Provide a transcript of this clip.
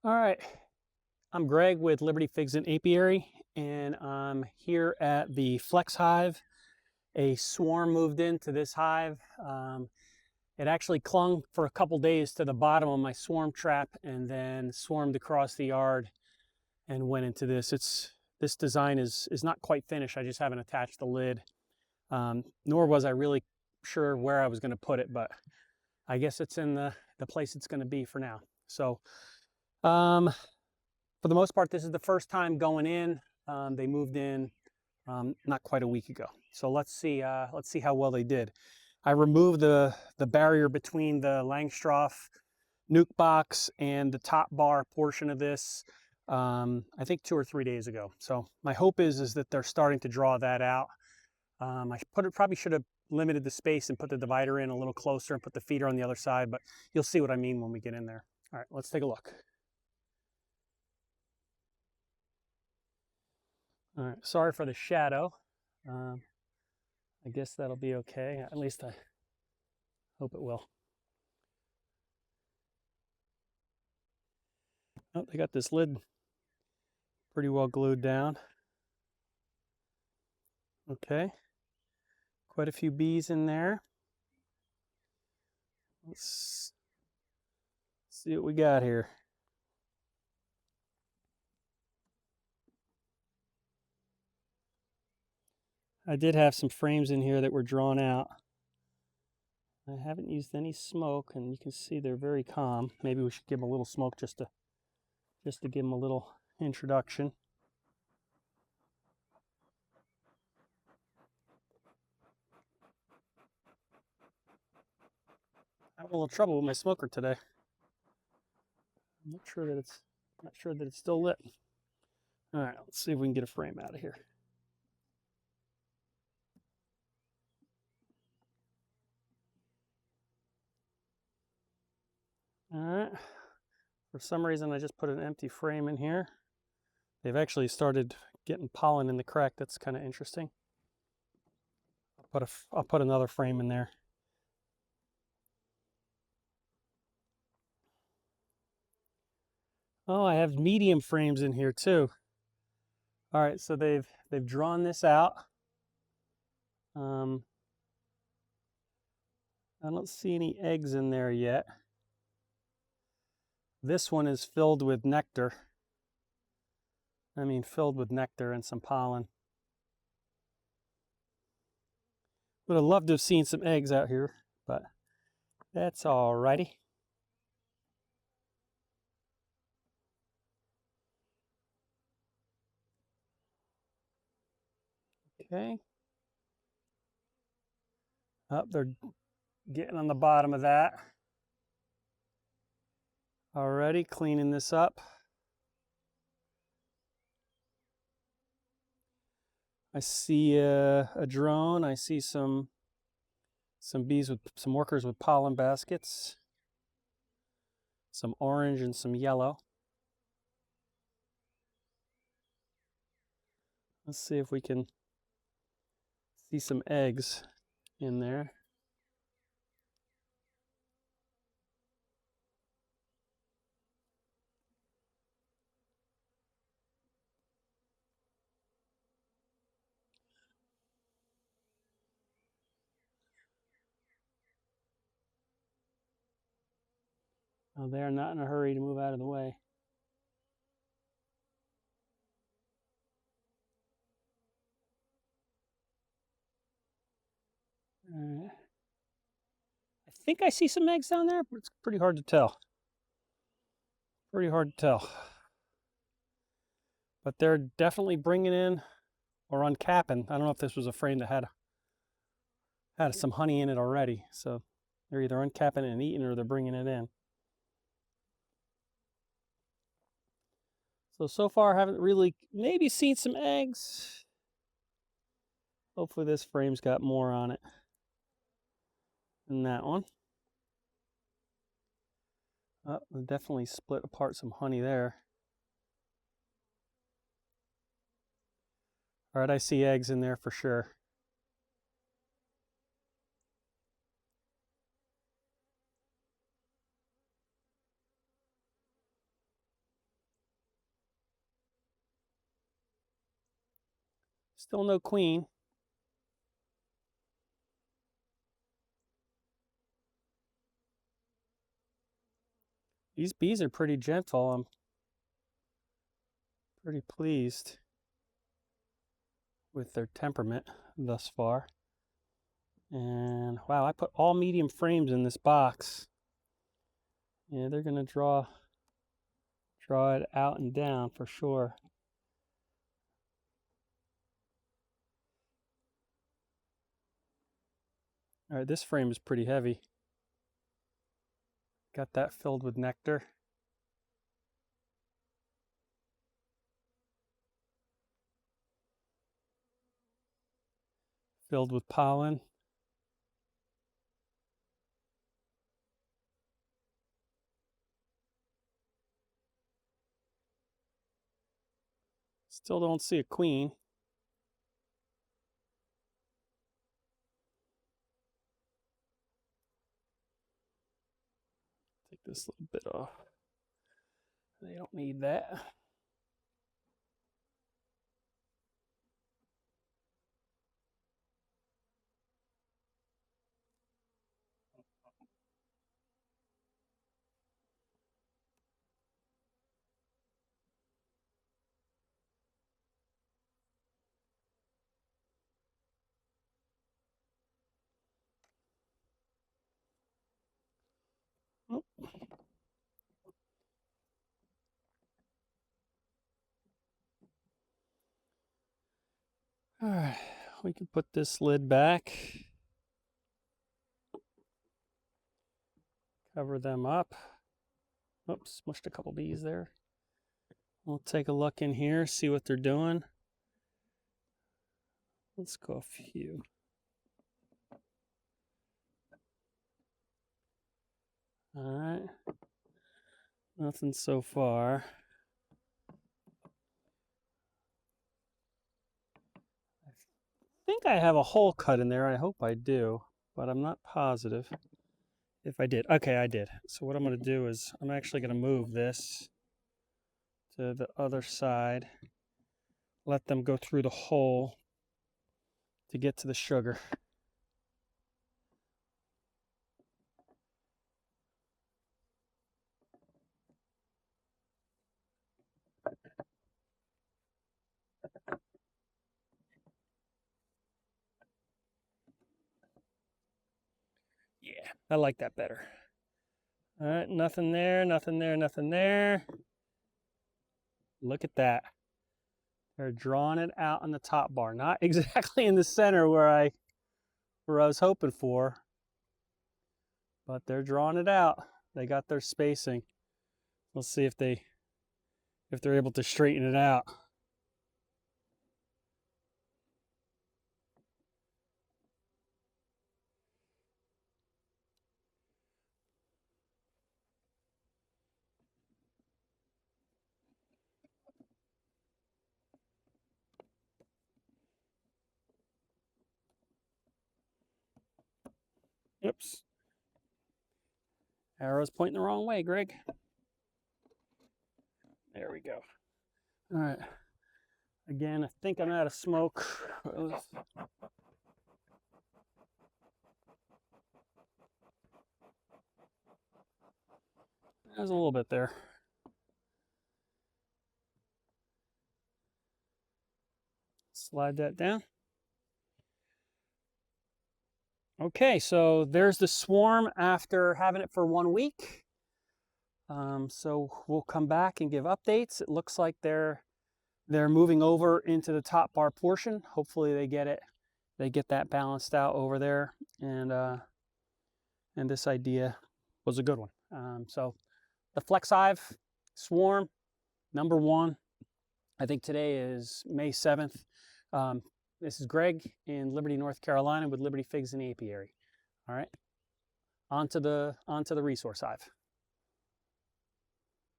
All right, I'm Greg with Liberty Figs and Apiary, and I'm here at the Flex Hive. A swarm moved into this hive. It actually clung for a couple days to the bottom of my swarm trap and then swarmed across the yard and went into this. This design is not quite finished. I just haven't attached the lid, nor was I really sure where I was going to put it, but I guess it's in the place it's going to be for now. So um, for the most part, this is the first time going in. They moved in not quite a week ago. So let's see how well they did. I removed the barrier between the Langstroth nuke box and the top bar portion of this, I think 2 or 3 days ago. So my hope is that they're starting to draw that out. Probably should have limited the space and put the divider in a little closer and put the feeder on the other side, but you'll see what I mean when we get in there. All right, let's take a look. All right, sorry for the shadow. I guess that'll be okay. At least I hope it will. Oh, they got this lid pretty well glued down. Okay, quite a few bees in there. Let's see what we got here. I did have some frames in here that were drawn out. I haven't used any smoke, and you can see they're very calm. Maybe we should give them a little smoke just to give them a little introduction. I have a little trouble with my smoker today. I'm not sure that it's still lit. All right, let's see if we can get a frame out of here. All right. For some reason, I just put an empty frame in here. They've actually started getting pollen in the crack. That's kind of interesting. I'll put another frame in there. Oh, I have medium frames in here too. All right, so they've drawn this out. I don't see any eggs in there yet. This one is filled with nectar. Filled with nectar and some pollen. Would have loved to have seen some eggs out here, but that's all righty. Okay. Oh, they're getting on the bottom of that. Already cleaning this up. I see a drone. I see some bees with some workers with pollen baskets. Some orange and some yellow. Let's see if we can see some eggs in there. Oh, they're not in a hurry to move out of the way. All right. I think I see some eggs down there, but it's pretty hard to tell. Pretty hard to tell. But they're definitely bringing in or uncapping. I don't know if this was a frame that had some honey in it already. So they're either uncapping it and eating or they're bringing it in. So far, I haven't really maybe seen some eggs. Hopefully this frame's got more on it than that one. Oh, definitely split apart some honey there. All right, I see eggs in there for sure. Still no queen. These bees are pretty gentle. I'm pretty pleased with their temperament thus far. And wow, I put all medium frames in this box. Yeah, they're gonna draw it out and down for sure. All right, this frame is pretty heavy. Got that filled with nectar. Filled with pollen. Still don't see a queen. Take this little bit off. They don't need that. Oh. All right, we can put this lid back. Cover them up. Oops, smushed a couple bees there. We'll take a look in here, see what they're doing. Let's go a few. All right, nothing so far. I think I have a hole cut in there. I hope I do, but I'm not positive if I did. Okay, I did. So what I'm going to do is I'm actually going to move this to the other side. Let them go through the hole to get to the sugar. Yeah, I like that better. All right, nothing there, nothing there, nothing there. Look at that. They're drawing it out on the top bar. Not exactly in the center where I was hoping for, but they're drawing it out. They got their spacing. We'll see if they're able to straighten it out. Oops. Arrow's pointing the wrong way, Greg. There we go. All right. Again, I think I'm out of smoke. There's a little bit there. Slide that down. Okay, so there's the swarm after having it for 1 week. So we'll come back and give updates. It looks like they're moving over into the top bar portion. Hopefully they get that balanced out over there, and this idea was a good one. So the Flex Hive swarm #1. I think today is May 7th. This is Greg in Liberty, North Carolina with Liberty Figs and Apiary. All right, on to the resource hive.